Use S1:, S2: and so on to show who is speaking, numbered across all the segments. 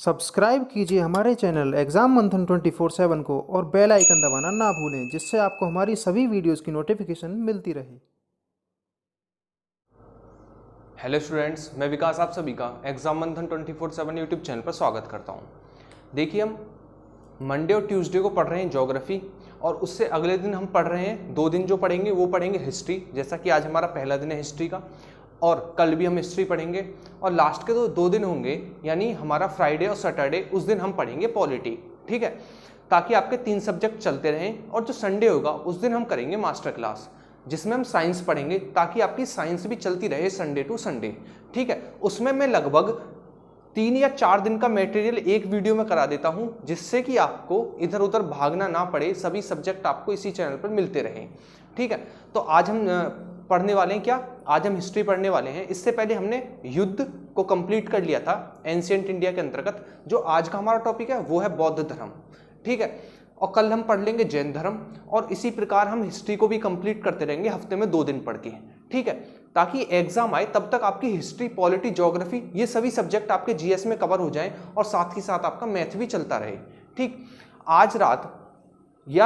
S1: Subscribe कीजिए हमारे channel exam मंथन 24/7 को और बेल आइकन दबाना ना भूलें, जिससे आपको हमारी सभी वीडियोस की नोटिफिकेशन मिलती रहे।
S2: हेलो स्टूडेंट्स, मैं विकास आप सभी का एग्जाम मंथन 24/7 यूट्यूब चैनल पर स्वागत करता हूं। देखिए, हम मंडे और ट्यूसडे को पढ़ रहे हैं ज्योग्राफी, और उससे अगले दिन हम पढ़ रहे हैं 2 दिन जो पढ़ेंगे वो पढ़ेंगे हिस्ट्री, जैसा कि आज हमारा पहला दिन है हिस्ट्री का, और कल भी हम हिस्ट्री पढ़ेंगे। और लास्ट के 2 दिन होंगे, यानी हमारा फ्राइडे और सैटरडे, उस दिन हम पढ़ेंगे पॉलिटी। ठीक है, ताकि आपके 3 सब्जेक्ट चलते रहें। और जो संडे होगा उस दिन हम करेंगे मास्टर क्लास, जिसमें हम साइंस पढ़ेंगे, ताकि आपकी साइंस भी चलती रहे संडे टू संडे। ठीक है, उसमें मैं लगभग 3 या 4 दिन का मटेरियल एक वीडियो में करा देता हूं, जिससे कि आपको इधर उधर भागना ना पड़े, सभी सब्जेक्ट आपको इसी चैनल पर मिलते रहें। ठीक है, तो आज हम पढ़ने वाले हैं क्या? आज हम हिस्ट्री पढ़ने वाले हैं। इससे पहले हमने युद्ध को कंप्लीट कर लिया था एंशिएंट इंडिया के अंतर्गत। जो आज का हमारा टॉपिक है वो है बौद्ध धर्म। ठीक है, और कल हम पढ़ लेंगे जैन धर्म, और इसी प्रकार हम हिस्ट्री को भी कंप्लीट करते रहेंगे हफ्ते में 2 दिन पढ़ के। ठीक है, ताकि एग्जाम आए तब तक आपकी हिस्ट्री, पॉलिटी, ज्योग्राफी, ये सभी सब्जेक्ट आपके जीएस में कवर हो जाएं, और साथ ही साथ आपका मैथ भी चलता रहे। ठीक, आज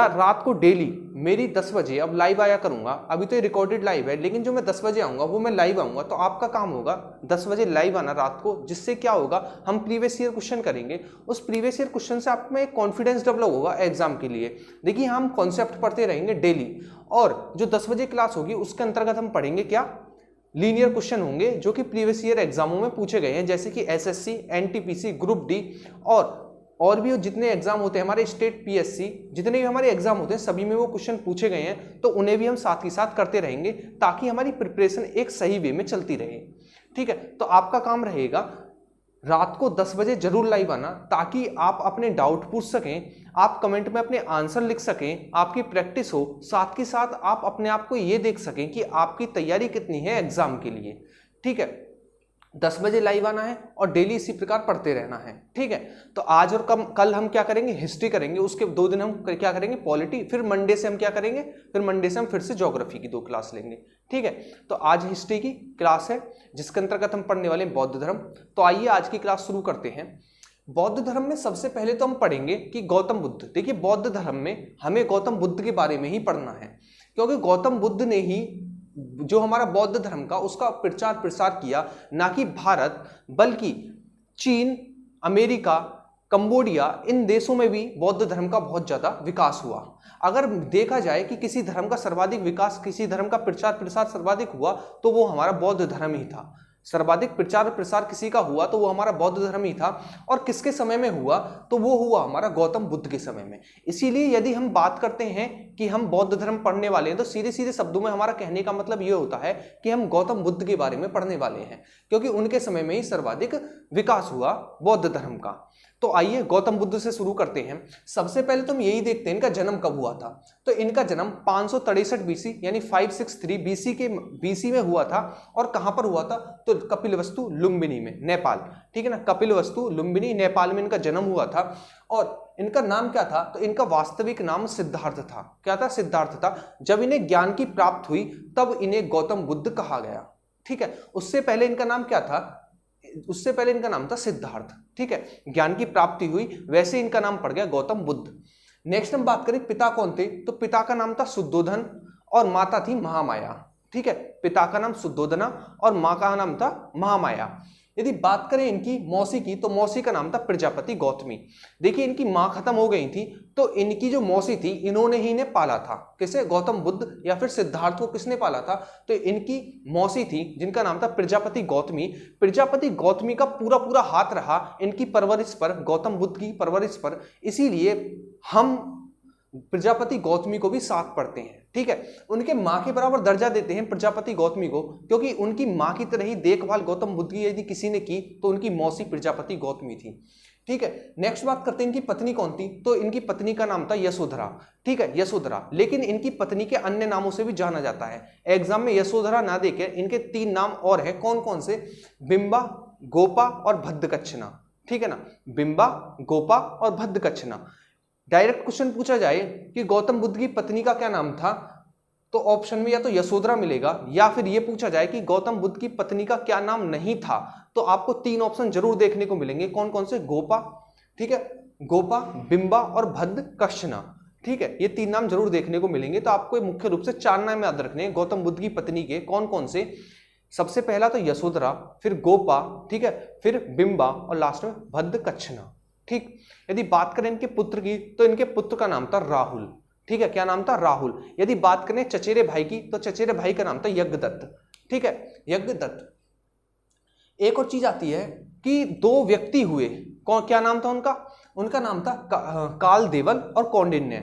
S2: रात को डेली मेरी 10 बजे अब लाइव आया करूंगा। अभी तो ये रिकॉर्डेड लाइव है, लेकिन जो मैं 10 बजे आऊंगा वो मैं लाइव आऊंगा। तो आपका काम होगा 10 बजे लाइव आना रात को, जिससे क्या होगा, हम प्रीवियस ईयर क्वेश्चन करेंगे। उस प्रीवियस ईयर क्वेश्चन से आप में एक कॉन्फिडेंस डेवलप होगा एग्जाम के लिए। देखिए, हम कॉन्सेप्ट पढ़ते रहेंगे डेली, और जो 10 बजे क्लास होगी उसके अंतर्गत हम पढ़ेंगे क्या, लीनियर क्वेश्चन होंगे जो कि प्रीवियस ईयर एग्जामों में पूछे गए हैं, जैसे कि एसएससी, एनटीपीसी, ग्रुप डी, और भी जितने एग्जाम होते हैं हमारे स्टेट पीएससी, जितने भी हमारे एग्जाम होते हैं सभी में वो क्वेश्चन पूछे गए हैं। तो उन्हें भी हम साथ ही साथ करते रहेंगे, ताकि हमारी प्रिपरेशन एक सही वे में चलती रहे। ठीक है, तो आपका काम रहेगा रात को 10 बजे जरूर लाइव आना, ताकि आप अपने डाउट पूछ सकें, आप कमेंट में अपने आंसर लिख सकें, आपकी प्रैक्टिस हो, साथ ही साथ आप अपने आप को ये देख सकें कि आपकी तैयारी कितनी है एग्जाम के लिए। ठीक है, 10 बजे लाइव आना है और डेली इसी प्रकार पढ़ते रहना है। ठीक है, तो आज और कल हम क्या करेंगे, हिस्ट्री करेंगे। उसके 2 दिन हम क्या करेंगे, पॉलिटी। फिर मंडे से हम क्या करेंगे, फिर मंडे से हम फिर से ज्योग्राफी की 2 क्लास लेंगे। ठीक है, तो आज हिस्ट्री की क्लास है, जिसके अंतर्गत हम पढ़ने वाले हैं बौद्ध धर्म। तो आइए आज की क्लास शुरू करते हैं। बौद्ध धर्म में सबसे पहले तो हम पढ़ेंगे कि गौतम बुद्ध। देखिए, बौद्ध धर्म में हमें गौतम बुद्ध के बारे में ही पढ़ना है, क्योंकि गौतम बुद्ध ने ही जो हमारा बौद्ध धर्म का उसका प्रचार प्रसार किया, ना कि भारत, बल्कि चीन, अमेरिका, कंबोडिया, इन देशों में भी बौद्ध धर्म का बहुत ज्यादा विकास हुआ। अगर देखा जाए कि किसी धर्म का सर्वाधिक विकास, किसी धर्म का प्रचार प्रसार सर्वाधिक हुआ, तो वो हमारा बौद्ध धर्म ही था। सर्वाधिक प्रचार प्रसार किसी का हुआ तो वो हमारा बौद्ध धर्म ही था। और किसके समय में हुआ, तो वो हुआ हमारा गौतम बुद्ध के समय में। इसीलिए यदि हम बात करते हैं कि हम बौद्ध धर्म पढ़ने वाले हैं, तो सीधे सीधे शब्दों में हमारा कहने का मतलब ये होता है कि हम गौतम बुद्ध के बारे में पढ़ने वाले हैं, क्योंकि उनके समय में ही सर्वाधिक विकास हुआ बौद्ध धर्म का। तो आइए गौतम बुद्ध से शुरू करते हैं। सबसे पहले तो हम यही देखते हैं इनका जन्म कब हुआ था। तो इनका जन्म 563 बीसी यानी 563 बीसी में हुआ था। और कहां पर हुआ था, तो कपिलवस्तु लुम्बिनी में, नेपाल। ठीक है ना, कपिलवस्तु लुम्बिनी नेपाल में इनका जन्म हुआ था। और इनका नाम क्या था, तो इनका वास्तविक नाम सिद्धार्थ था। क्या था, सिद्धार्थ था। जब इन्हें ज्ञान की प्राप्ति हुई तब इन्हें गौतम बुद्ध कहा गया। ठीक है, उससे पहले इनका नाम क्या था, उससे पहले इनका नाम था सिद्धार्थ। ठीक है, ज्ञान की प्राप्ति हुई, वैसे इनका नाम पड़ गया गौतम बुद्ध। नेक्स्ट हम बात करें पिता कौन थे, तो पिता का नाम था शुद्धोधन और माता थी महामाया। ठीक है, पिता का नाम शुद्धोधना और मां का नाम था महामाया। यदि बात करें इनकी मौसी की, तो मौसी का नाम था प्रजापति गौतमी। देखिए, इनकी मां खत्म हो गई थी, तो इनकी जो मौसी थी, इन्होंने ही इन्हें पाला था। किसे, गौतम बुद्ध या फिर सिद्धार्थ को किसने पाला था, तो इनकी मौसी थी, जिनका नाम था प्रजापति गौतमी। प्रजापति गौतमी का पूरा पूरा हाथ रहा इनकी परवरिश पर, गौतम बुद्ध की परवरिश पर। इसीलिए हम प्रजापति गौतमी को भी साथ पढ़ते हैं। ठीक है, उनके मां के बराबर दर्जा देते हैं प्रजापति गौतमी को, क्योंकि उनकी मां की तरह ही देखभाल गौतम बुद्ध की यदि किसी ने की, तो उनकी मौसी प्रजापति गौतमी थी। ठीक है, नेक्स्ट बात करते हैं इनकी पत्नी कौन थी, तो इनकी पत्नी का नाम था यशोधरा। ठीक है, यशोधरा। लेकिन इनकी पत्नी के अन्य नामों से भी जाना जाता है। एग्जाम में यशोधरा ना देके इनके 3 नाम और है। कौन कौन से, बिंबा, गोपा और भद्दकच्छना। ठीक है ना, बिंबा, गोपा और भद्दकच्छना। डायरेक्ट क्वेश्चन पूछा जाए कि गौतम बुद्ध की पत्नी का क्या नाम था, तो ऑप्शन में या तो यशोधरा मिलेगा, या फिर यह पूछा जाए कि गौतम बुद्ध की पत्नी का क्या नाम नहीं था, तो आपको 3 ऑप्शन जरूर देखने को मिलेंगे। कौन कौन से? गोपा, ठीक है, गोपा, बिंबा और भद्द कच्छना, ठीक है, ये 3 नाम जरूर देखने को मिलेंगे। तो आपको मुख्य रूप से 4 नाम याद रखने हैं गौतम बुद्ध की पत्नी के। कौन कौन से? सबसे पहला तो यशोधरा, फिर गोपा, ठीक है, फिर बिंबा और लास्ट में भद्द कच्छना, ठीक। यदि बात करें इनके पुत्र की तो इनके पुत्र का नाम था राहुल, ठीक है, क्या नाम था? राहुल। यदि बात करें चचेरे भाई की तो चचेरे भाई का नाम था यज्ञदत्त, ठीक है, यज्ञदत्त। एक और चीज आती है कि 2 व्यक्ति हुए, कौन, क्या नाम था उनका? उनका नाम था कालदेवल और कौंडिन्य।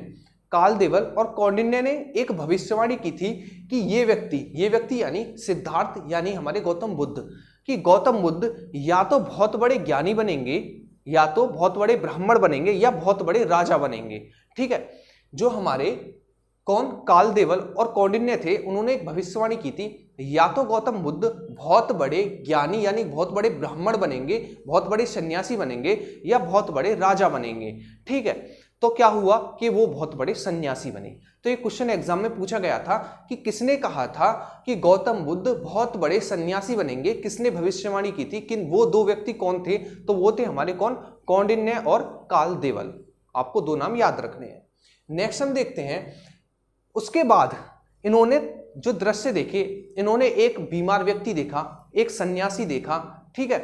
S2: कालदेवल और कौंडिन्य ने एक भविष्यवाणी की थी कि ये व्यक्ति यानी सिद्धार्थ यानी हमारे गौतम बुद्ध, कि गौतम बुद्ध या तो बहुत बड़े ज्ञानी बनेंगे, या तो बहुत बड़े ब्राह्मण बनेंगे, या बहुत बड़े राजा बनेंगे, ठीक है। जो हमारे कौन? कालदेवल और कौंडिन्य थे, उन्होंने एक भविष्यवाणी की थी, या तो गौतम बुद्ध बहुत बड़े ज्ञानी यानी बहुत बड़े ब्राह्मण बनेंगे, बहुत बड़े सन्यासी बनेंगे, या बहुत बड़े राजा बनेंगे, ठीक है। तो क्या हुआ कि वो बहुत बड़े सन्यासी बने। तो ये क्वेश्चन एग्जाम में पूछा गया था कि किसने कहा था कि गौतम बुद्ध बहुत बड़े सन्यासी बनेंगे, किसने भविष्यवाणी की थी, कि वो 2 व्यक्ति कौन थे? तो वो थे हमारे कौन? कौंडिन्य और कालदेवल। आपको 2 नाम याद रखने हैं। नेक्स्ट हम देखते हैं, उसके बाद इन्होंने जो दृश्य देखे, इन्होंने एक बीमार व्यक्ति देखा, एक सन्यासी देखा, ठीक है,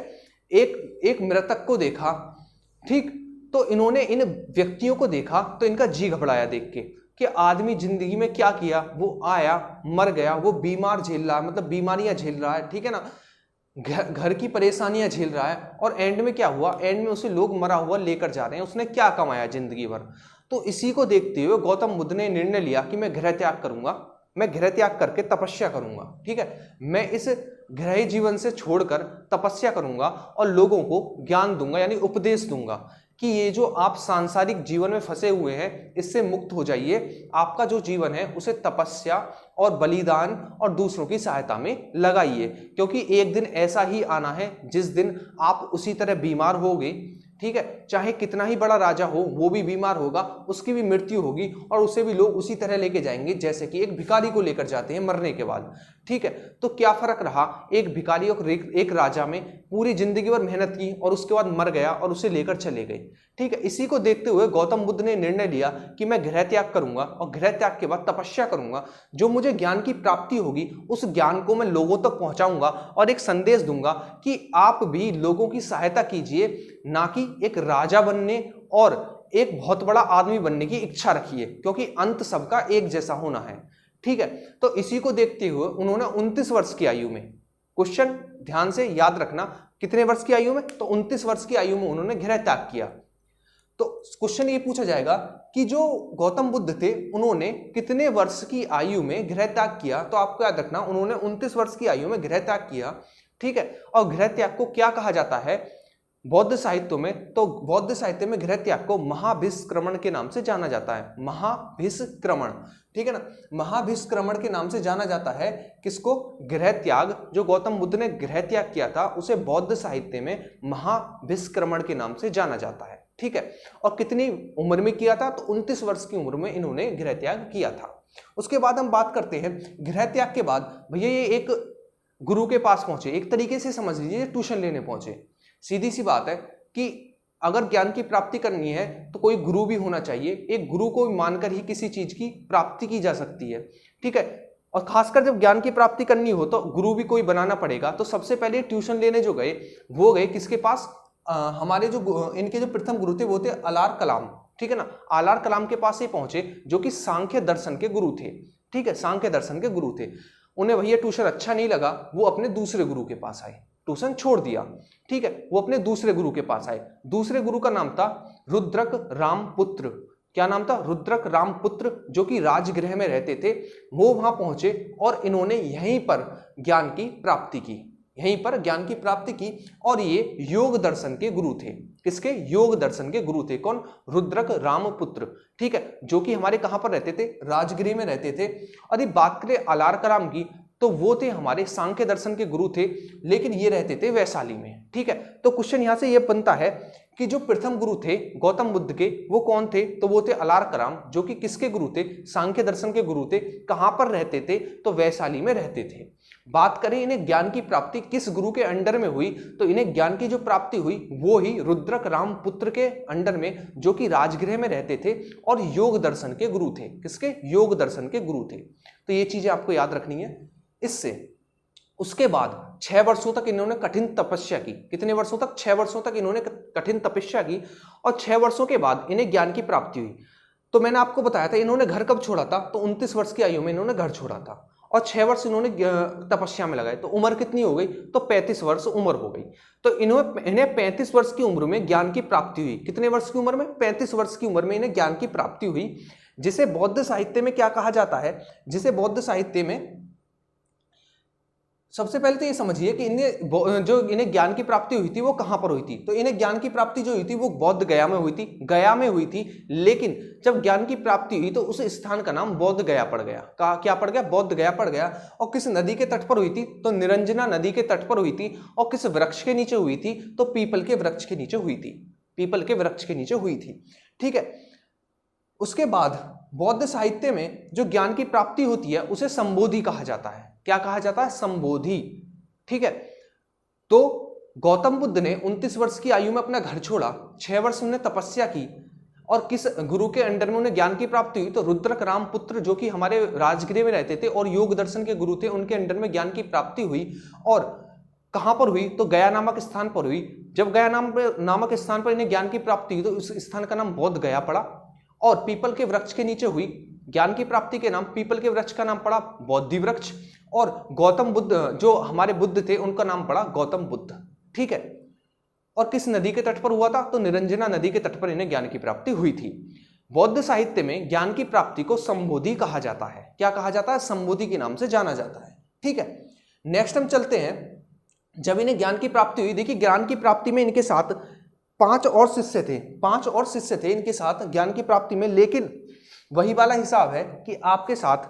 S2: एक मृतक को देखा, ठीक। तो इन्होंने इन व्यक्तियों को देखा तो इनका जी घबराया देख के कि आदमी जिंदगी में क्या किया, वो आया, मर गया, वो बीमार झेल रहा है, मतलब बीमारियां झेल रहा है, ठीक है ना, घर की परेशानियां झेल रहा है, और एंड में क्या हुआ? एंड में उसे लोग मरा हुआ लेकर जा रहे हैं, उसने क्या कमाया जिंदगी भर? तो इसी को देखते हुए गौतम बुद्ध ने निर्णय लिया कि मैं गृह त्याग करूंगा, मैं गृह त्याग करके तपस्या करूंगा, ठीक है, मैं इस गृह जीवन से छोड़कर तपस्या करूंगा और लोगों को ज्ञान दूंगा यानी उपदेश दूंगा कि ये जो आप सांसारिक जीवन में फंसे हुए हैं इससे मुक्त हो जाइए, आपका जो जीवन है उसे तपस्या और बलिदान और दूसरों की सहायता में लगाइए, क्योंकि एक दिन ऐसा ही आना है जिस दिन आप उसी तरह बीमार होगे, ठीक है, चाहे कितना ही बड़ा राजा हो वो भी बीमार होगा, उसकी भी मृत्यु होगी और उसे भी लोग उसी तरह लेके जाएंगे जैसे कि एक भिखारी को लेकर जाते हैं मरने के बाद, ठीक है। तो क्या फर्क रहा एक भिखारी और एक राजा में? पूरी जिंदगी भर मेहनत की और उसके बाद मर गया और उसे लेकर चले गए, ठीक है। इसी को देखते हुए गौतम बुद्ध ने निर्णय लिया कि मैं गृह त्याग करूंगा और गृह त्याग के बाद तपस्या करूंगा, जो मुझे ज्ञान की प्राप्ति होगी उस ज्ञान को मैं लोगों तक पहुंचाऊंगा और एक संदेश दूंगा कि आप भी लोगों की सहायता कीजिए, ना कि एक राजा बनने और एक बहुत बड़ा आदमी बनने की इच्छा रखिए, क्योंकि अंत सबका एक जैसा होना है, ठीक है। तो इसी को देखते हुए उन्होंने 29 वर्ष की आयु में, क्वेश्चन ध्यान से याद रखना, कितने वर्ष की आयु में? तो 29 वर्ष की आयु में उन्होंने गृह त्याग किया। तो क्वेश्चन ये पूछा जाएगा कि जो गौतम बुद्ध थे उन्होंने कितने वर्ष की आयु में गृह त्याग किया? तो आपको याद रखना उन्होंने 29 वर्ष की आयु में गृह त्याग किया, ठीक है। और गृह त्याग को क्या कहा जाता है बौद्ध साहित्य में? तो बौद्ध साहित्य में गृह त्याग को महाभिष्क्रमण के नाम से जाना जाता है, महाभिष्क्रमण, ठीक है ना, महाभिष्क्रमण के नाम से जाना जाता है। किसको? गृह त्याग, जो गौतम बुद्ध ने गृह त्याग किया था उसे बौद्ध साहित्य में महाभिष्क्रमण के नाम से जाना जाता है, ठीक है। और कितनी उम्र में किया था? तो 29 वर्ष की उम्र में इन्होंने गृह त्याग किया था। उसके बाद हम बात करते हैं गृह त्याग के बाद भैया ये एक गुरु के पास पहुंचे, एक तरीके से समझ लीजिए ट्यूशन लेने पहुंचे। सीधी सी बात है कि अगर ज्ञान की प्राप्ति करनी है तो कोई गुरु भी होना चाहिए, एक गुरु को मानकर ही किसी चीज की प्राप्ति की जा सकती है, ठीक है। और खासकर जब ज्ञान की प्राप्ति करनी हो तो गुरु भी कोई बनाना पड़ेगा। तो सबसे पहले ट्यूशन लेने जो गए वो गए किसके पास? हमारे जो इनके जो प्रथम गुरु थे वो थे अलार कलाम, ठीक है ना, अलार कलाम के पास ही पहुंचे जो कि सांख्य दर्शन के गुरु थे, ठीक है, सांख्य दर्शन के गुरु थे। उन्हें भैया ट्यूशन अच्छा नहीं लगा, वो अपने दूसरे गुरु के पास आए, ट्यूशन छोड़ दिया, ठीक है, वो अपने दूसरे गुरु के पास आए। दूसरे गुरु का नाम था रुद्रक रामपुत्र। क्या नाम था? रुद्रक रामपुत्र, जो कि राजगृह में रहते थे। वो वहां पहुंचे और इन्होंने यहीं पर ज्ञान की प्राप्ति की, यहीं पर ज्ञान की प्राप्ति की। और ये योग दर्शन के गुरु थे। किसके? योग दर्शन के गुरु थे। कौन? रुद्रक रामपुत्र, ठीक है, जो कि हमारे कहां पर रहते थे? राजगृह में रहते थे। और ये बात करें अलार कलाम की तो वो थे हमारे सांख्य दर्शन के गुरु थे, लेकिन ये रहते थे वैशाली में, ठीक है। तो क्वेश्चन यहां से ये बनता है कि जो प्रथम गुरु थे गौतम बुद्ध के वो कौन थे? तो वो थे अलार कलाम, जो कि किसके गुरु थे? सांख्य दर्शन के गुरु थे। कहां पर रहते थे? तो वैशाली में रहते थे, बात करें इन्हें ज्ञान की प्राप्ति किस गुरु के अंडर में हुई, तो इन्हें ज्ञान की जो प्राप्ति हुई वो ही रुद्रक राम पुत्र के अंडर में, जो कि राजगृह में रहते थे और योग दर्शन के गुरु थे। किसके? योग दर्शन के गुरु थे। तो ये चीजें आपको याद रखनी है। इससे उसके बाद 6 वर्षों तक इन्होंने कठिन तपस्या की। कितने वर्षों तक? 6 वर्षों तक इन्होंने कठिन तपस्या की और 6 वर्षों के बाद इन्हें ज्ञान की प्राप्ति हुई। तो मैंने आपको बताया था इन्होंने घर कब छोड़ा था, तो 29 वर्ष की आयु में इन्होंने घर छोड़ा था और 6 वर्ष इन्होंने तपस्या में लगाए। तो उम्र कितनी हो गई? तो 35 वर्ष उम्र हो गई। तो इन्हें 35 वर्ष की उम्र में ज्ञान की प्राप्ति हुई। कितने वर्ष की उम्र में? 35 वर्ष की उम्र में इन्हें ज्ञान की प्राप्ति हुई, जिसे बौद्ध साहित्य में क्या कहा जाता है? जिसे बौद्ध साहित्य में, सबसे पहले तो ये समझिए कि इन्हें ज्ञान की प्राप्ति हुई थी वो कहां पर हुई थी। तो इन्हें ज्ञान की प्राप्ति जो हुई थी वो बौद्ध गया में हुई थी, गया में हुई थी। लेकिन जब ज्ञान की प्राप्ति हुई तो उस स्थान का नाम बौद्ध गया पड़ गया। क्या पड़ गया? बौद्ध गया पड़ गया। और किस नदी के तट पर हुई थी? तो निरंजना नदी के तट पर हुई थी। और किस वृक्ष के नीचे हुई थी? तो पीपल के वृक्ष के नीचे हुई थी। पीपल के वृक्ष के नीचे हुई थी। ठीक है। उसके बाद बौद्ध साहित्य में जो ज्ञान की प्राप्ति होती है उसे संबोधि कहा जाता है। क्या कहा जाता है? संबोधि। ठीक है। तो गौतम बुद्ध ने 29 वर्ष की आयु में अपना घर छोड़ा, 6 वर्ष उन्हें तपस्या की और किस गुरु के अंडर में उन्हें ज्ञान की प्राप्ति हुई? तो रुद्रक राम पुत्र, जो कि हमारे राजगृह में रहते थे और योग दर्शन के गुरु थे, उनके अंडर में ज्ञान की प्राप्ति हुई। और कहां पर हुई? तो गया नामक स्थान पर हुई। जब गया नामक स्थान पर इन्हें ज्ञान की प्राप्ति हुई तो उस स्थान का नाम बौद्ध गया पड़ा। और पीपल के वृक्ष के नीचे हुई ज्ञान की प्राप्ति के नाम, पीपल के वृक्ष का नाम पड़ा बोधि वृक्ष। और गौतम बुद्ध, जो हमारे बुद्ध थे, उनका नाम पड़ा गौतम बुद्ध। ठीक है। और किस नदी के तट पर हुआ था? तो निरंजना नदी के तट पर इन्हें ज्ञान की प्राप्ति हुई थी। बौद्ध साहित्य में ज्ञान की प्राप्ति को संबोधि कहा जाता है। क्या कहा जाता है? संबोधि के नाम से जाना जाता है। ठीक है। नेक्स्ट हम चलते हैं, जब इन्हें ज्ञान की प्राप्ति हुई, देखिए ज्ञान की प्राप्ति में इनके साथ 5 और शिष्य थे। 5 और शिष्य थे इनके साथ ज्ञान की प्राप्ति में। लेकिन वही वाला हिसाब है कि आपके साथ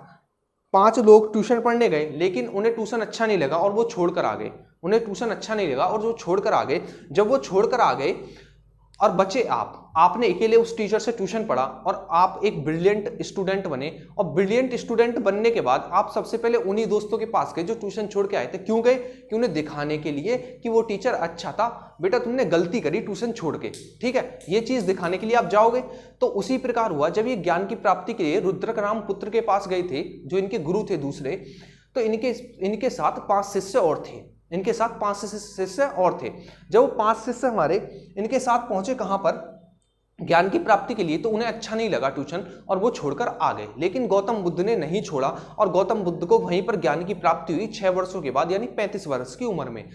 S2: 5 लोग ट्यूशन पढ़ने गए, लेकिन उन्हें ट्यूशन अच्छा नहीं लगा और वो छोड़कर आ गए। उन्हें ट्यूशन अच्छा नहीं लगा और जो छोड़कर आ गए, जब वो छोड़कर आ गए और बचे आपने अकेले उस टीचर से ट्यूशन पढ़ा और आप एक ब्रिलियंट स्टूडेंट बने। और ब्रिलियंट स्टूडेंट बनने के बाद आप सबसे पहले उन्हीं दोस्तों के पास गए जो ट्यूशन छोड़ के आए थे। क्यों गए? कि उन्हें दिखाने के लिए कि वो टीचर अच्छा था, बेटा तुमने गलती करी ट्यूशन छोड़ के। ठीक है। ये चीज दिखाने के लिए आप जाओगे। तो उसी प्रकार हुआ, जब ये ज्ञान की प्राप्ति के लिए रुद्रक राम पुत्र के पास गए थे, जो इनके गुरु थे दूसरे, तो इनके साथ 5 शिष्य और थे। इनके साथ 5 शिष्य और थे। जब वो 5 शिष्य हमारे इनके साथ पहुंचे कहां पर? ज्ञान की प्राप्ति के लिए, तो उन्हें अच्छा नहीं लगा ट्यूशन और वो छोड़कर आ गए। लेकिन गौतम बुद्ध ने नहीं छोड़ा और गौतम बुद्ध को वहीं पर ज्ञान की प्राप्ति हुई 6 वर्षों के बाद, यानी 35 वर्ष की उम्र में।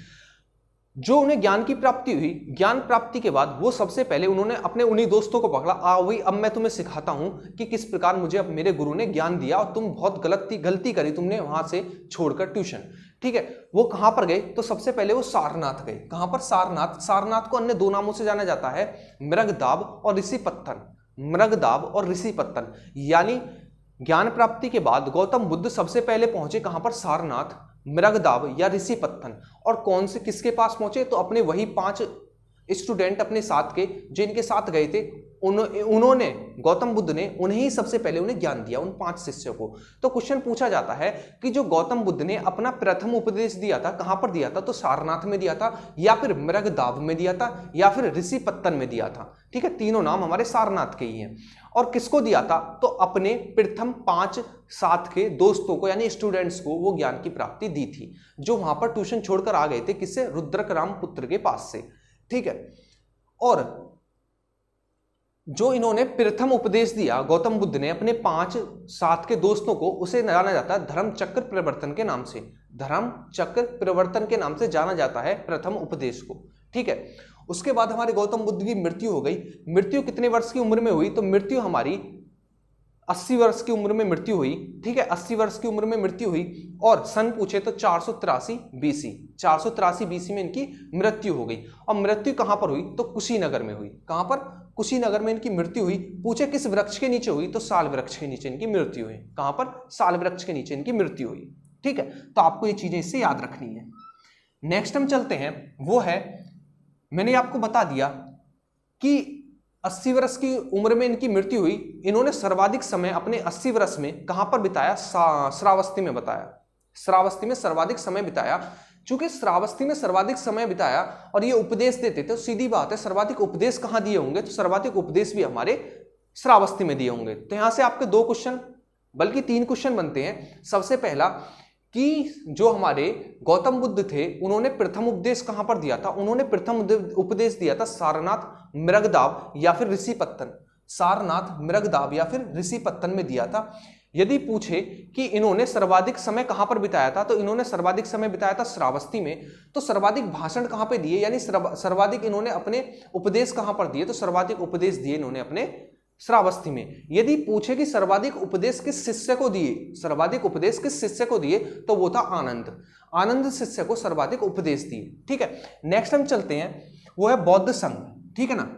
S2: जो उन्हें ज्ञान की प्राप्ति हुई, ज्ञान प्राप्ति के बाद वो सबसे पहले उन्होंने अपने उन्हीं दोस्तों को पकड़ा, आओ भाई अब मैं तुम्हें सिखाता हूं कि किस प्रकार मुझे अब मेरे गुरु ने ज्ञान दिया और तुम बहुत गलती करी तुमने वहां से छोड़कर ट्यूशन। ठीक है। वो कहां पर गए? तो सबसे पहले वो सारनाथ गए। कहां पर? सारनाथ। सारनाथ को अन्य 2 नामों से जाना जाता है, मृगदाब और ऋषिपत्तन। मृगदाब और ऋषिपत्तन। यानी ज्ञान प्राप्ति के बाद गौतम बुद्ध सबसे पहले पहुंचे कहां पर? सारनाथ, मृगदाब या ऋषिपत्तन। और कौन से किसके पास पहुंचे? तो अपने वही 5 स्टूडेंट अपने साथ के जो इनके साथ गए थे, उन्होंने, गौतम बुद्ध ने उन्हें ही सबसे पहले उन्हें ज्ञान दिया, उन 5 शिष्यों को। तो क्वेश्चन पूछा जाता है कि जो गौतम बुद्ध ने अपना प्रथम उपदेश दिया था, कहां पर दिया था? तो सारनाथ में दिया था, या फिर मृगदाब में दिया था, या फिर ऋषिपत्तन में दिया था। ठीक है। तीनों नाम हमारे सारनाथ के ही हैं। और किसको दिया था? तो अपने प्रथम 5 साथ के दोस्तों को, यानी स्टूडेंट्स को वो ज्ञान की प्राप्ति दी थी, जो वहां पर ट्यूशन छोड़कर आ गए थे। किससे? रुद्रक राम पुत्र के पास से। ठीक है। और जो इन्होंने प्रथम उपदेश दिया गौतम बुद्ध ने अपने 5 साथ के दोस्तों को, उसे जाना जाता है धर्म चक्र प्रवर्तन के नाम से। धर्म चक्र प्रवर्तन के नाम से जाना जाता है प्रथम उपदेश को। ठीक है। उसके बाद हमारे गौतम बुद्ध की मृत्यु हो गई। मृत्यु कितने वर्ष की उम्र में हुई? तो मृत्यु हमारी 80 वर्ष की उम्र में मृत्यु हुई। ठीक है। 80 वर्ष की उम्र में मृत्यु हुई। और सन पूछे तो 483 बीसी, 483 बीसी में इनकी मृत्यु हो गई। और मृत्यु कहां पर हुई? तो कुशीनगर में हुई। कहां पर? कुशीनगर में इनकी मृत्यु हुई। पूछे किस वृक्ष के नीचे हुई? तो साल वृक्ष के नीचे इनकी मृत्यु हुई। कहां पर? साल वृक्ष के नीचे इनकी मृत्यु हुई। ठीक है। तो आपको ये चीजें इससे याद रखनी है। नेक्स्ट हम चलते हैं, वो है, मैंने आपको बता दिया कि 80 वर्ष की उम्र में इनकी मृत्यु हुई। इन्होंने सर्वाधिक समय अपने 80 वर्ष में कहां पर बिताया? श्रावस्ती में बताया। श्रावस्ती में सर्वाधिक समय बिताया। चूंकि श्रावस्ती में सर्वाधिक समय बिताया और ये उपदेश देते थे, तो सीधी बात है सर्वाधिक उपदेश कहां दिए होंगे, तो सर्वाधिक उपदेश भी हमारे श्रावस्ती में दिए होंगे। तो यहां से आपके 2 क्वेश्चन बल्कि 3 क्वेश्चन बनते हैं। सबसे पहला कि जो हमारे गौतम बुद्ध थे उन्होंने प्रथम उपदेश कहां पर दिया था, उन्होंने प्रथम उपदेश दिया था सारनाथ, मृगदाव या फिर ऋषिपत्तन। सारनाथ, मृगदाव या फिर ऋषिपत्तन में दिया था। यदि पूछे कि इन्होंने सर्वाधिक समय कहां पर बिताया था, तो इन्होंने सर्वाधिक समय बिताया था श्रावस्ती में। तो सर्वाधिक भाषण कहां पे दिए, यानी सर्वाधिक इन्होंने अपने उपदेश कहां पर दिए, तो सर्वाधिक उपदेश दिए इन्होंने अपने श्रावस्ती में। यदि पूछे कि सर्वाधिक उपदेश किस शिष्य को दिए, सर्वाधिक उपदेश किस शिष्य को दिए, तो वो था आनंद। आनंद शिष्य को सर्वाधिक उपदेश दिए। ठीक है, नेक्स्ट हम चलते हैं, वो है बौद्ध संघ। ठीक है ना,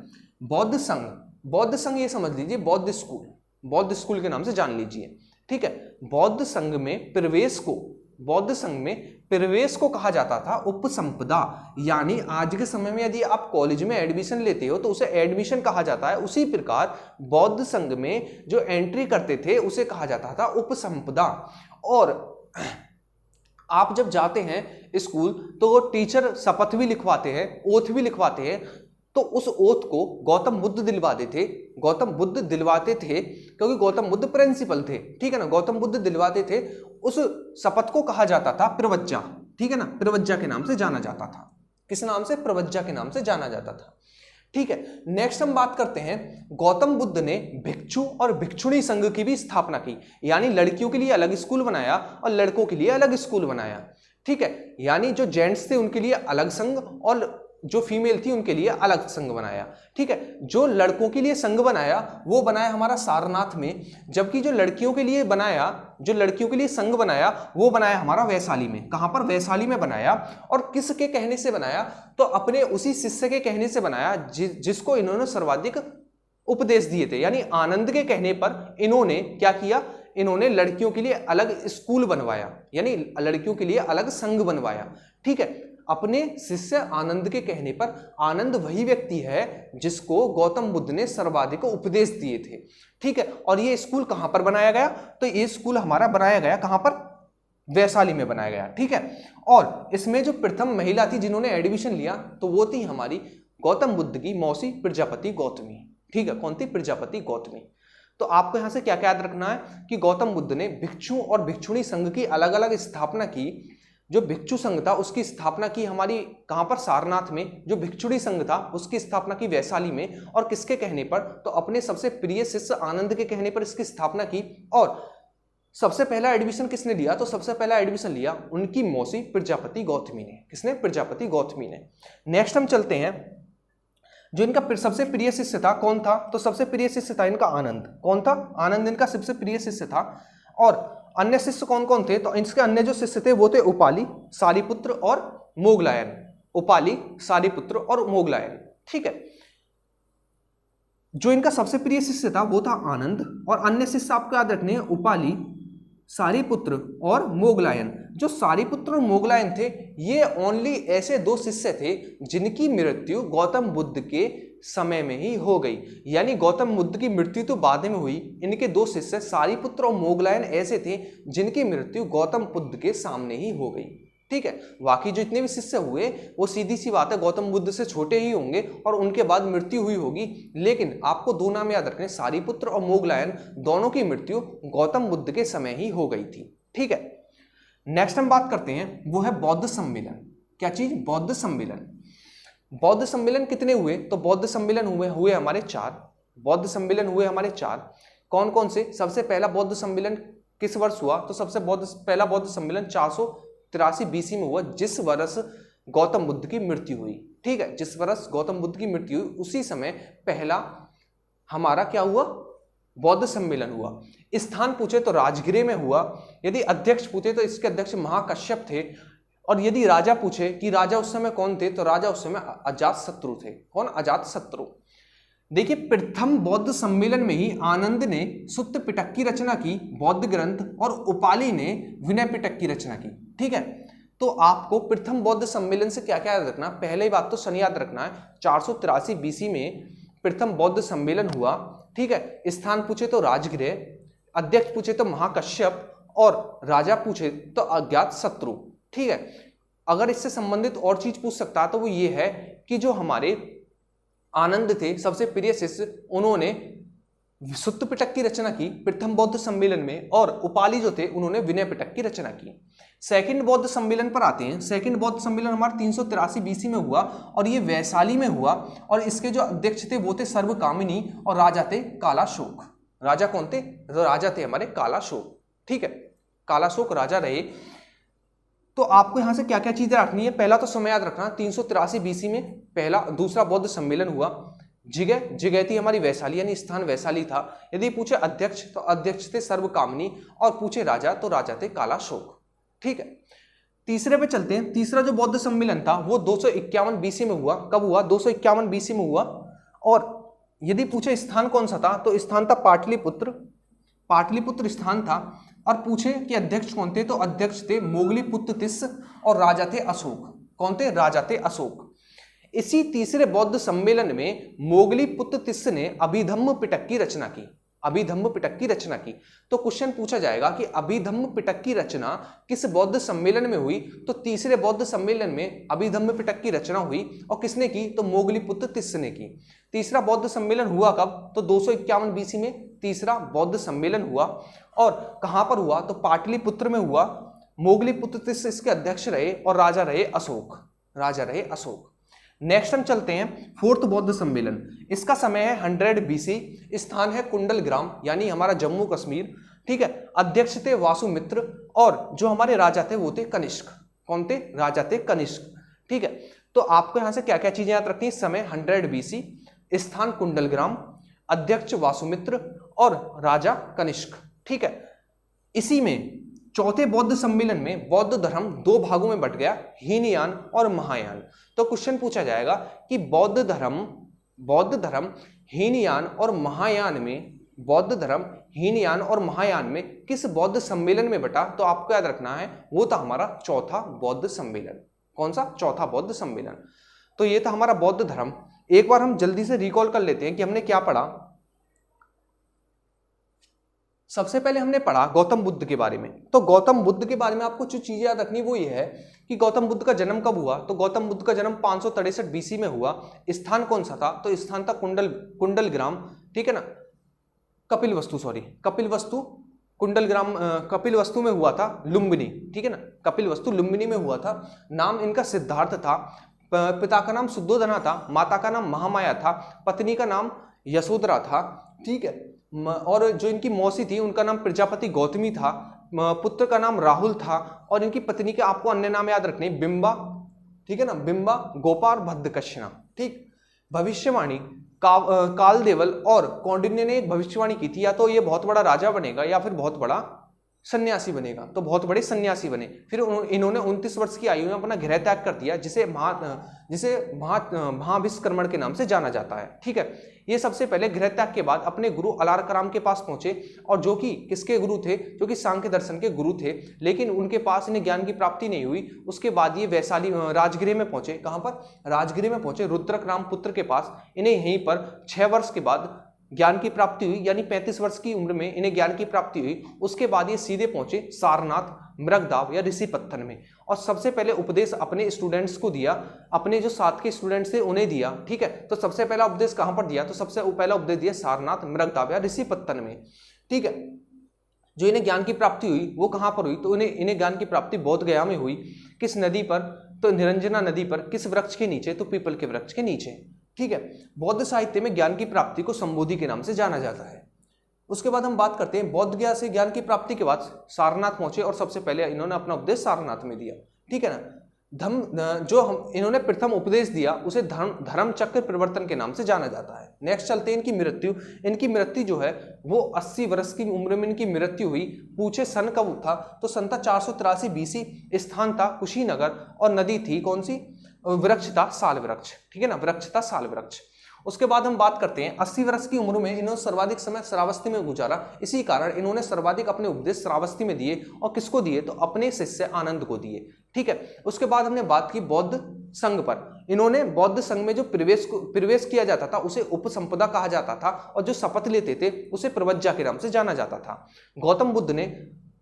S2: बौद्ध संघ। बौद्ध संघ ये समझ लीजिए बौद्ध स्कूल, बौद्ध स्कूल के नाम से जान लीजिए। ठीक है, बौद्ध संघ में प्रवेश को, बौद्ध संघ में प्रवेश को कहा जाता था उपसंपदा। यानी आज के समय में यदि आप कॉलेज में एडमिशन लेते हो तो उसे एडमिशन कहा जाता है, उसी प्रकार बौद्ध संघ में जो एंट्री करते थे उसे कहा जाता था उपसंपदा। और आप जब जाते हैं स्कूल तो वो टीचर शपथ भी लिखवाते हैं, ओथ भी लिखवाते हैं, तो उस ओथ को गौतम बुद्ध दिलवाते थे। गौतम बुद्ध दिलवाते थे क्योंकि गौतम बुद्ध प्रिंसिपल थे। ठीक है ना, गौतम बुद्ध दिलवाते थे। उस शपथ को कहा जाता था प्रवज्जा। ठीक है ना, प्रवज्जा के नाम से जाना जाता था। किस नाम से? प्रवज्जा के नाम से जाना जाता था। ठीक है, नेक्स्ट हम बात करते हैं, गौतम बुद्ध ने भिक्षु और भिक्षुणी संघ की भी स्थापना की। यानी लड़कियों के लिए अलग स्कूल बनाया और लड़कों के लिए अलग स्कूल बनाया। ठीक है, यानी जो जेंट्स थे उनके लिए अलग संघ और जो फीमेल थी उनके लिए अलग संघ बनाया। ठीक है, जो लड़कों के लिए संघ बनाया वो बनाया हमारा सारनाथ में, जबकि जो लड़कियों के लिए बनाया, जो लड़कियों के लिए संघ बनाया वो बनाया हमारा वैशाली में। कहां पर? वैशाली में बनाया। और किसके कहने से बनाया? तो अपने उसी शिष्य के कहने से बनाया जिसको इन्होंने सर्वाधिक उपदेश दिए थे। यानी आनंद के कहने पर इन्होंने क्या किया, इन्होंने लड़कियों के लिए अलग स्कूल बनवाया, यानी लड़कियों के लिए अलग संघ बनवाया। ठीक है, अपने शिष्य आनंद के कहने पर। आनंद वही व्यक्ति है जिसको गौतम बुद्ध ने सर्वाधिक उपदेश दिए थे। ठीक है, और ये स्कूल कहां पर बनाया गया? तो ये स्कूल हमारा बनाया गया कहां पर? वैशाली में बनाया गया। ठीक है, और इसमें जो प्रथम महिला थी जिन्होंने एडमिशन लिया तो वो थी हमारी गौतम बुद्ध की मौसी प्रजापति गौतमी। ठीक है, कौन थी? प्रजापति गौतमी। तो आपको यहां से क्या क्या याद रखना है कि गौतम बुद्ध ने भिक्षु और भिक्षुणी संघ की अलग अलग स्थापना की। जो भिक्षु संघ था उसकी स्थापना की हमारी कहां पर? सारनाथ में। जो भिक्षुणी संघ था उसकी स्थापना की वैशाली में। और किसके कहने पर? तो अपने सबसे प्रिय शिष्य आनंद के कहने पर इसकी स्थापना की। और सबसे पहला एडमिशन किसने लिया? तो सबसे पहला एडमिशन लिया उनकी मौसी प्रजापति गौतमी ने। किसने? प्रजापति गौतमी ने। नेक्स्ट हम चलते हैं, जो इनका सबसे प्रिय शिष्य था कौन था? तो सबसे प्रिय शिष्य था इनका आनंद। कौन था? आनंद इनका सबसे प्रिय शिष्य था। और अन्य शिष्य कौन कौन थे? तो इसके अन्य जो शिष्य थे वो थे उपाली, सारिपुत्र और मोगलायन। उपाली, सारिपुत्र और मोगलायन। ठीक है, जो इनका सबसे प्रिय शिष्य था वो था आनंद, और अन्य शिष्य आपको याद रखने हैं उपाली, सारिपुत्र और मोगलायन। जो सारिपुत्र और मोगलायन थे ये ओनली ऐसे 2 शिष्य थे जिनकी मृत्यु गौतम बुद्ध के समय में ही हो गई। यानी गौतम बुद्ध की मृत्यु तो बाद में हुई। इनके 2 शिष्य सारिपुत्र और मोगलायन ऐसे थे जिनकी मृत्यु गौतम बुद्ध के सामने ही हो गई। ठीक है, बाकी जो इतने भी शिष्य हुए वो सीधी सी बात है गौतम बुद्ध से छोटे ही होंगे और उनके बाद मृत्यु हुई होगी। लेकिन आपको 2 नाम याद रखने, सारिपुत्र और मोगलायन, दोनों की मृत्यु गौतम बुद्ध के समय ही हो गई थी। ठीक है, नेक्स्ट हम बात करते हैं, वो है बौद्ध सम्मेलन। क्या चीज? बौद्ध सम्मेलन। बौद्ध सम्मेलन कितने हुए? तो बौद्ध सम्मेलन हुए हमारे 4। बौद्ध सम्मेलन हुए हमारे 4। कौन कौन से? सबसे पहला बौद्ध सम्मेलन किस वर्ष हुआ? तो सबसे पहला बौद्ध सम्मेलन 483 BC में हुआ, जिस वर्ष गौतम बुद्ध की मृत्यु हुई। ठीक है, जिस वर्ष गौतम बुद्ध की मृत्यु हुई उसी समय पहला हमारा क्या हुआ? बौद्ध सम्मेलन हुआ। स्थान पूछे तो राजगृह में हुआ। यदि अध्यक्ष पूछे तो इसके अध्यक्ष महाकश्यप थे। और यदि राजा पूछे कि राजा उस समय कौन थे, तो राजा उस समय अजातशत्रु थे। कौन? अजातशत्रु। देखिए, प्रथम बौद्ध सम्मेलन में ही आनंद ने सुत्त पिटक की रचना की, बौद्ध ग्रंथ, और उपाली ने विनय पिटक की रचना की। ठीक है, तो आपको प्रथम बौद्ध सम्मेलन से क्या क्या याद रखना? पहले बात तो सन याद रखना है, 483 BC में प्रथम बौद्ध सम्मेलन हुआ। ठीक है, स्थान पूछे तो राजगृह, अध्यक्ष पूछे तो महाकश्यप, और राजा पूछे तो अज्ञात शत्रु। ठीक है, अगर इससे संबंधित और चीज पूछ सकता तो वो ये है कि जो हमारे आनंद थे सबसे प्रिय शिष्य, उन्होंने सुत्त पिटक की रचना की प्रथम बौद्ध सम्मेलन में, और उपाली जो थे उन्होंने विनय पिटक की रचना की। सेकंड बौद्ध सम्मेलन पर आते हैं। सेकंड बौद्ध सम्मेलन हमारा 383 बीसी में हुआ और ये वैशाली में हुआ, और इसके जो अध्यक्ष थे वो थे सर्वकामिनी और राजा थे कालाशोक। राजा कौन थे? तो राजा थे हमारे कालाशोक। ठीक है, कालाशोक राजा रहे। तो आपको यहां से क्या क्या चीजें रखनी है? पहला तो समय याद रखना, 383 बीसी में दूसरा बौद्ध सम्मेलन हुआ। जगह थी हमारी वैशाली, यानी स्थान वैशाली था। यदि पूछे अध्यक्ष तो अध्यक्ष थे सर्वकामिनी, और पूछे राजा तो राजा थे कालाशोक। ठीक है, तीसरे पे चलते हैं। तीसरा जो बौद्ध सम्मेलन था वो 251 बीसी में हुआ। कब हुआ? 251 बीसी में हुआ। और यदि पूछे स्थान कौन सा था तो स्थान था पाटलिपुत्र। पाटलिपुत्र स्थान था। और पूछे कि अध्यक्ष कौन थे तो अध्यक्ष थे मोगलीपुत्र तिस्स और राजा थे अशोक। कौन थे? राजा थे अशोक। इसी तीसरे बौद्ध सम्मेलन में मोगलीपुत्र तिस्स ने अभिधम्म पिटक की रचना की। अभिधम्म पिटक की रचना की। तो क्वेश्चन पूछा जाएगा कि अभिधम्म पिटक की रचना किस बौद्ध सम्मेलन में हुई? तो तीसरे बौद्ध सम्मेलन में अभिधम्म पिटक की रचना हुई। और किसने की? तो मोगलीपुत्र तिस्स ने की। तीसरा बौद्ध सम्मेलन हुआ कब? तो 251 बीसी में तीसरा बौद्ध सम्मेलन हुआ। और कहां पर हुआ? तो पाटलिपुत्र में हुआ। मोगलीपुत्र तिस्स इसके अध्यक्ष रहे और राजा रहे अशोक। राजा रहे अशोक। नेक्स्ट हम चलते हैं फोर्थ बौद्ध सम्मेलन। इसका समय है 100 बीसी। स्थान है कुंडलग्राम, यानी हमारा जम्मू कश्मीर। ठीक है, अध्यक्ष थे वासुमित्र और जो हमारे राजा थे वो थे कनिष्क। कौन थे? राजा थे कनिष्क। ठीक है, तो आपको यहां से क्या क्या चीजें याद रखनी है? समय 100 बीसी, स्थान कुंडलग्राम, अध्यक्ष वासुमित्र और राजा कनिष्क। ठीक है, इसी में चौथे बौद्ध सम्मेलन में बौद्ध धर्म दो भागों में बट गया, हीनयान और महायान। तो क्वेश्चन पूछा जाएगा कि बौद्ध धर्म हीनयान और महायान में, बौद्ध धर्म हीनयान और महायान में किस बौद्ध सम्मेलन में बटा? तो आपको याद रखना है वो था हमारा चौथा बौद्ध सम्मेलन। कौन सा? चौथा बौद्ध सम्मेलन। तो ये था हमारा बौद्ध धर्म। एक बार हम जल्दी से रिकॉल कर लेते हैं कि हमने क्या पढ़ा। सबसे पहले हमने पढ़ा गौतम बुद्ध के बारे में। तो गौतम बुद्ध के बारे में आपको जो चीजें याद रखनी वो ये है कि गौतम बुद्ध का जन्म कब हुआ? तो गौतम बुद्ध का जन्म 563 बीसी में हुआ। स्थान कौन सा था? तो स्थान था कुंडलग्राम। ठीक है ना, कपिलवस्तु कुंडलग्राम, कपिलवस्तु में हुआ था लुम्बिनी। ठीक है ना, कपिलवस्तु लुम्बिनी में हुआ था। नाम इनका सिद्धार्थ था। पिता का नाम शुद्धोधना था, माता का नाम महामाया था, पत्नी का नाम यशोधरा था। ठीक है, और जो इनकी मौसी थी उनका नाम प्रजापति गौतमी था, पुत्र का नाम राहुल था, और इनकी पत्नी के आपको अन्य नाम याद रखने, बिंबा। ठीक है ना, बिंबा, गोपाल, भद्रकश्यना। ठीक, भविष्यवाणी कालदेवल और कौंडिन्य ने एक भविष्यवाणी की थी, या तो ये बहुत बड़ा राजा बनेगा या फिर बहुत बड़ा सन्यासी बनेगा। तो बहुत बड़े सन्यासी बने। फिर इन्होंने 29 वर्ष की आयु में अपना गृह त्याग कर दिया, जिसे महाविष्कर्मण के नाम से जाना जाता है। ठीक है, ये सबसे पहले गृह त्याग के बाद अपने गुरु अलारकराम के पास पहुंचे, और जो कि किसके गुरु थे? जो कि सांख्य दर्शन के गुरु थे। लेकिन उनके पास इन्हें ज्ञान की प्राप्ति नहीं हुई। उसके बाद ये वैशाली राजगृह में पहुंचे। कहां पर? राजगृह में पहुंचे, रुद्रक राम पुत्र के पास। इन्हें यहीं पर 6 वर्ष के बाद ज्ञान की प्राप्ति हुई, यानी 35 वर्ष की उम्र में इन्हें ज्ञान की प्राप्ति हुई। उसके बाद ये सीधे पहुंचे सारनाथ, मृगदाव या ऋषि पत्थन में, और सबसे पहले उपदेश अपने स्टूडेंट्स को दिया, अपने जो साथ के स्टूडेंट्स थे उन्हें दिया। ठीक है, तो सबसे पहला उपदेश कहां पर दिया? तो सबसे पहला उपदेश दिया सारनाथ, मृगदाव या ऋषि पत्थन में। ठीक है, जो इन्हें ज्ञान की प्राप्ति हुई वो कहां पर हुई? तो इन्हें ज्ञान की प्राप्ति बोध गया में हुई। किस नदी पर? तो निरंजना नदी पर। किस वृक्ष के नीचे? तो पीपल के वृक्ष के नीचे। ठीक है, बौद्ध साहित्य में ज्ञान की प्राप्ति को संबोधि के नाम से जाना जाता है। उसके बाद हम बात करते हैं बौद्ध गया से ज्ञान की प्राप्ति के बाद सारनाथ पहुंचे, और सबसे पहले इन्होंने अपना उपदेश सारनाथ में दिया। ठीक है ना, इन्होंने प्रथम उपदेश दिया उसे धर्म चक्र परिवर्तन के नाम से जाना जाता है। नेक्स्ट चलते हैं इनकी मृत्यु। इनकी मृत्यु जो है वो 80 वर्ष की उम्र में इनकी मृत्यु हुई। पूछे सन कब था? तो सन था 483 बीसी। स्थान था कुशीनगर, और नदी थी कौन सी? वृक्ष था साल वृक्ष। ठीक है ना, वृक्ष था साल वृक्ष। उसके बाद हम बात करते हैं 80 वर्ष की उम्र में इन्होंने सर्वाधिक समय श्रावस्ती में गुजारा। इसी कारण इन्होंने सर्वाधिक अपने उपदेश श्रावस्ती में दिए, और किसको दिए? तो अपने शिष्य आनंद को दिए। ठीक है, उसके बाद हमने बात की बौद्ध संघ पर। इन्होंने बौद्ध संघ में जो प्रवेश किया जाता था उसे उपसंपदा कहा जाता था, और जो शपथ लेते थे उसे प्रवज्जा के नाम से जाना जाता था। गौतम बुद्ध ने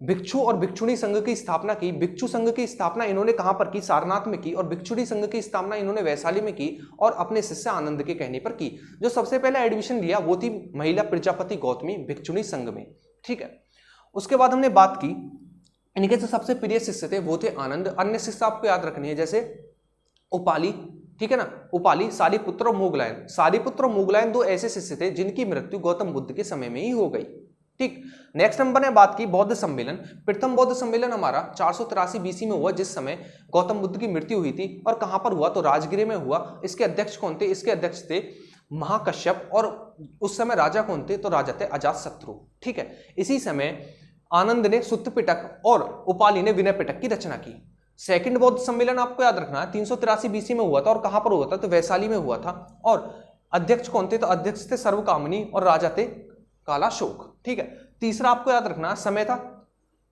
S2: भिक्षु और भिक्षुणी संघ की स्थापना की। भिक्षु संघ की स्थापना इन्होंने कहां पर की? सारनाथ में की। और भिक्षुणी संघ की स्थापना इन्होंने वैशाली में की और अपने शिष्य आनंद के कहने पर की। जो सबसे पहले एडमिशन लिया वो थी महिला प्रजापति गौतमी भिक्षुणी संघ में, ठीक है। उसके बाद हमने बात की इनके जो सबसे प्रिय शिष्य थे वो थे आनंद। अन्य शिष्य आपको याद रखने हैं जैसे उपाली, ठीक है ना, उपाली, सारिपुत्र और मोगलायन। सारिपुत्र और मोगलायन दो ऐसे शिष्य थे जिनकी मृत्यु गौतम बुद्ध के समय में ही हो गई, ठीक। नेक्स्ट नंबर ने बात की बौद्ध सम्मेलन। प्रथम बौद्ध सम्मेलन हमारा 483 बीसी में हुआ, जिस समय गौतम बुद्ध की मृत्यु हुई थी। और कहां पर हुआ? तो राजगृह में हुआ। इसके अध्यक्ष कौन थे? इसके अध्यक्ष थे महाकश्यप। और उस समय राजा कौन थे? तो राजा थे अजातशत्रु, ठीक है। इसी समय आनंद ने सुत्त पिटक और उपाली ने विनय पिटक की रचना की। सेकंड बौद्ध सम्मेलन आपको याद रखना है 383 बीसी में हुआ था। और कहां पर हुआ था? तो वैशाली में हुआ था। और अध्यक्ष कौन थे? तो अध्यक्ष थे सर्वकामनी और राजा थे कालाशोक, ठीक है। तीसरा आपको याद रखना समय था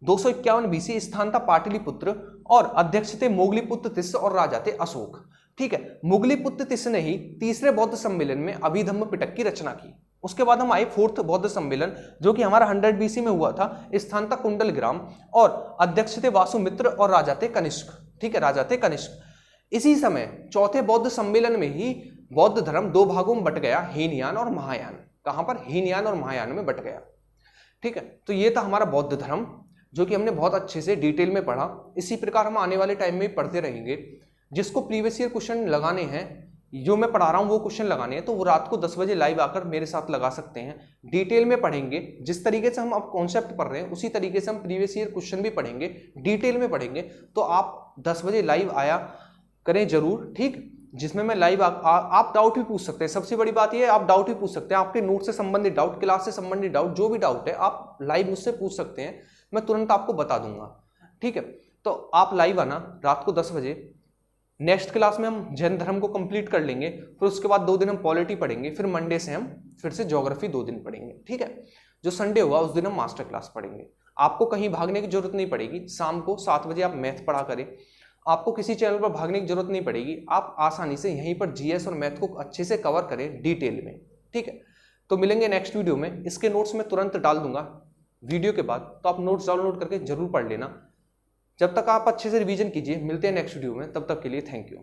S2: 251 बीसी, स्थान था पाटलिपुत्र और अध्यक्ष थे मोगलीपुत्र तिस्स और राजा थे अशोक, ठीक है। मोगलीपुत्र तिस्स ने ही तीसरे बौद्ध सम्मेलन में अभिधम्म पिटक की रचना की। उसके बाद हम आए फोर्थ बौद्ध सम्मेलन जो कि हमारा 100 बीसी में हुआ था। स्थान था कुंडलग्राम और अध्यक्ष थे वासुमित्र और राजा थे कनिष्क, ठीक है, राजा थे कनिष्क। इसी समय चौथे बौद्ध सम्मेलन में ही बौद्ध धर्म दो भागों में बट गया, हीनयान और महायान। कहां पर? हीनयान और महायान में बट गया, ठीक है। तो ये था हमारा बौद्ध धर्म जो कि हमने बहुत अच्छे से डिटेल में पढ़ा। इसी प्रकार हम आने वाले टाइम में पढ़ते रहेंगे। जिसको प्रीवियस ईयर क्वेश्चन लगाने हैं, जो मैं पढ़ा रहा हूं वो क्वेश्चन लगाने हैं, तो वो रात को 10 बजे लाइव आकर मेरे साथ लगा सकते हैं। डिटेल में पढ़ेंगे। जिस तरीके से हम अब कॉन्सेप्ट पढ़ रहे हैं उसी तरीके से हम प्रीवियस ईयर क्वेश्चन भी पढ़ेंगे, डिटेल में पढ़ेंगे। तो आप 10 बजे लाइव आया करें जरूर, ठीक। जिसमें मैं लाइव आप डाउट भी पूछ सकते हैं। सबसे बड़ी बात यह है आप डाउट भी पूछ सकते हैं। आपके नोट से संबंधित डाउट, क्लास से संबंधित डाउट, जो भी डाउट है आप लाइव मुझसे पूछ सकते हैं, मैं तुरंत आपको बता दूंगा, ठीक है। तो आप लाइव आना रात को 10 बजे। नेक्स्ट क्लास में हम जैन धर्म को कंप्लीट कर लेंगे, फिर उसके बाद 2 दिन हम पॉलिटी पढ़ेंगे, फिर मंडे से हम फिर से ज्योग्राफी 2 दिन पढ़ेंगे, ठीक है। जो संडे हुआ उस दिन हम मास्टर क्लास पढ़ेंगे। आपको कहीं भागने की जरूरत नहीं पड़ेगी। शाम को 7 बजे आप मैथ पढ़ा करें। आपको किसी चैनल पर भागने की जरूरत नहीं पड़ेगी। आप आसानी से यहीं पर जीएस और मैथ को अच्छे से कवर करें डिटेल में, ठीक है। तो मिलेंगे नेक्स्ट वीडियो में। इसके नोट्स मैं तुरंत डाल दूंगा वीडियो के बाद, तो आप नोट्स डाउनलोड करके जरूर पढ़ लेना। जब तक आप अच्छे से रिवीजन कीजिए। मिलते हैं नेक्स्ट वीडियो में, तब तक के लिए थैंक यू।